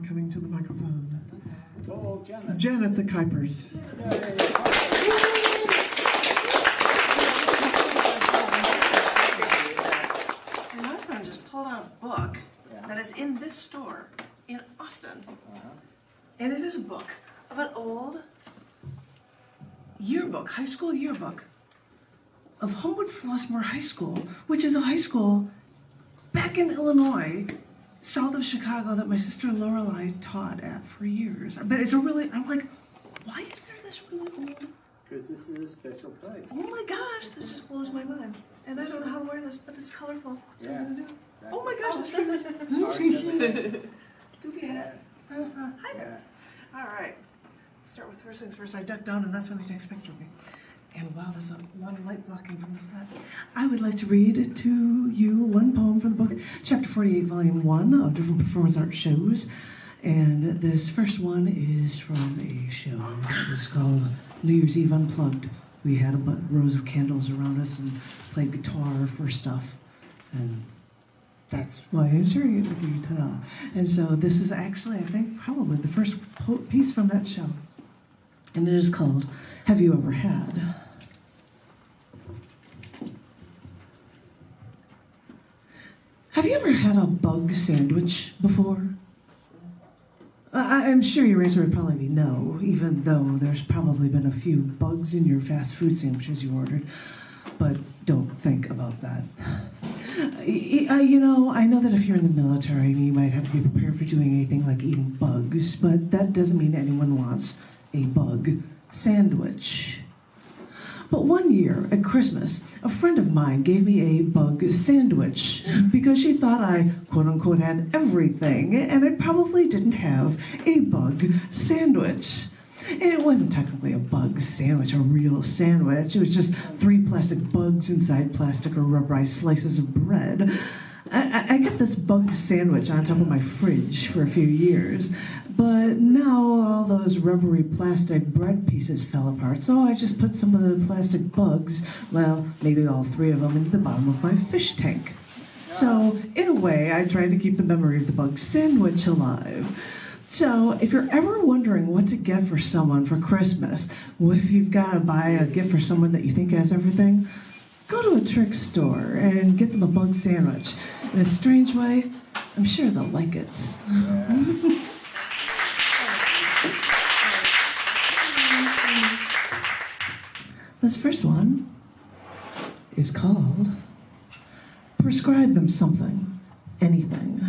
not coming to the microphone. Oh, Janet. Janet the Kuypers. My husband just pulled out a book that is in this store in Austin. And it is a book of an old yearbook, high school yearbook of Homewood Flossmoor High School, which is a high school back in Illinois, south of Chicago, that my sister Lorelei taught at for years. But it's a really, I'm like, why is there this really old? Because this is a special place. Oh my gosh, this just blows my mind. And I don't know how to wear this, but it's colorful. Yeah. Oh my gosh, that's cute. Goofy hat. Hi there. All right. Start with first things first. I duck down, and that's when he takes a picture of me. And wow, there's a lot of light blocking from this hat. I would like to read to you one poem from the book, Chapter 48, Volume 1 of Different Performance Art Shows. And this first one is from a show that was called New Year's Eve Unplugged. We had rows of candles around us and played guitar for stuff. And that's why I'm sharing it with you. Ta-da. And so this is actually, I think, probably the first piece from that show. And it is called Have You Ever Had? Have you ever had a bug sandwich before? I'm sure your answer would probably be no, even though there's probably been a few bugs in your fast food sandwiches you ordered. But don't think about that. I know that if you're in the military, you might have to be prepared for doing anything like eating bugs, but that doesn't mean anyone wants a bug sandwich. But one year at Christmas, a friend of mine gave me a bug sandwich because she thought I, quote unquote, had everything, and I probably didn't have a bug sandwich. And it wasn't technically a bug sandwich, a real sandwich. It was just 3 plastic bugs inside plastic or rubberized slices of bread. I kept this bug sandwich on top of my fridge for a few years, but now all those rubbery plastic bread pieces fell apart, so I just put some of the plastic bugs, well, maybe all 3 of them, into the bottom of my fish tank. So, in a way, I tried to keep the memory of the bug sandwich alive. So, if you're ever wondering what to get for someone for Christmas, if you've got to buy a gift for someone that you think has everything, go to a trick store and get them a bug sandwich. In a strange way, I'm sure they'll like it. This first one is called Prescribe Them Something, Anything.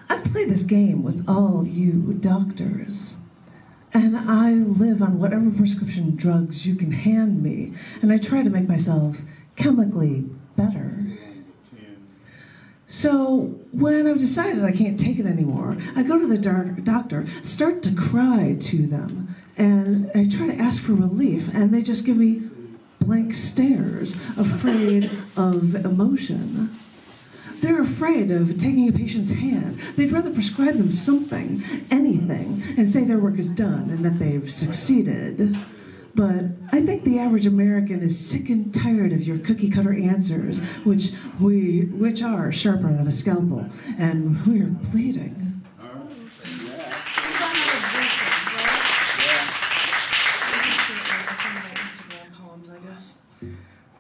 I've played this game with all you doctors, and I live on whatever prescription drugs you can hand me, and I try to make myself chemically better. So when I've decided I can't take it anymore, I go to the doctor, start to cry to them, and I try to ask for relief, and they just give me blank stares, afraid of emotion. They're afraid of taking a patient's hand. They'd rather prescribe them something, anything, and say their work is done and that they've succeeded. But I think the average American is sick and tired of your cookie-cutter answers, which are sharper than a scalpel, and we're bleeding.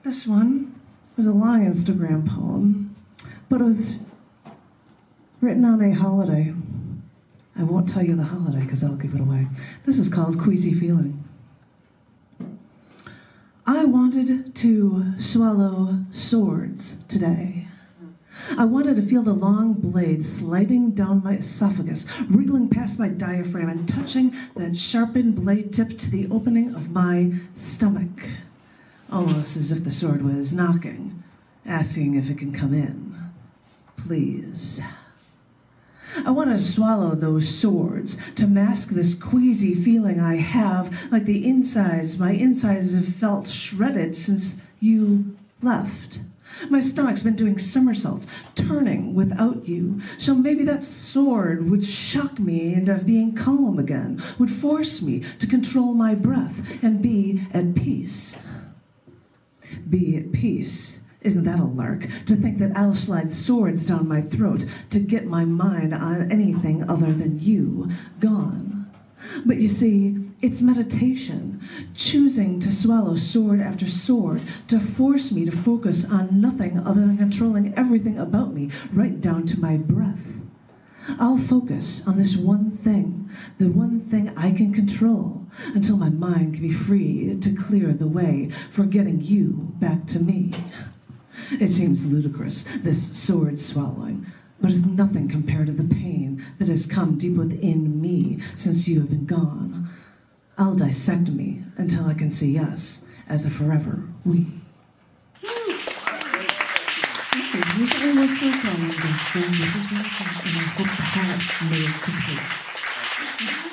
This one was a long Instagram poem, but it was written on a holiday. I won't tell you the holiday because that'll give it away. This is called Queasy Feeling. I wanted to swallow swords today. I wanted to feel the long blade sliding down my esophagus, wriggling past my diaphragm and touching that sharpened blade tip to the opening of my stomach. Almost as if the sword was knocking, asking if it can come in. Please. I want to swallow those swords to mask this queasy feeling I have, like my insides have felt shredded since you left. My stomach's been doing somersaults, turning without you. So maybe that sword would shock me into being calm again, would force me to control my breath and be at peace. Be at peace Isn't that a lark? To think that I'll slide swords down my throat to get my mind on anything other than you, gone. But you see, it's meditation, choosing to swallow sword after sword, to force me to focus on nothing other than controlling everything about me, right down to my breath. I'll focus on this one thing, the one thing I can control, until my mind can be free to clear the way for getting you back to me. It seems ludicrous, this sword swallowing, but it's nothing compared to the pain that has come deep within me since you have been gone. I'll dissect me until I can see us as a forever we. Recently was so challenging, so this is really fun, and I hope the hat made complete.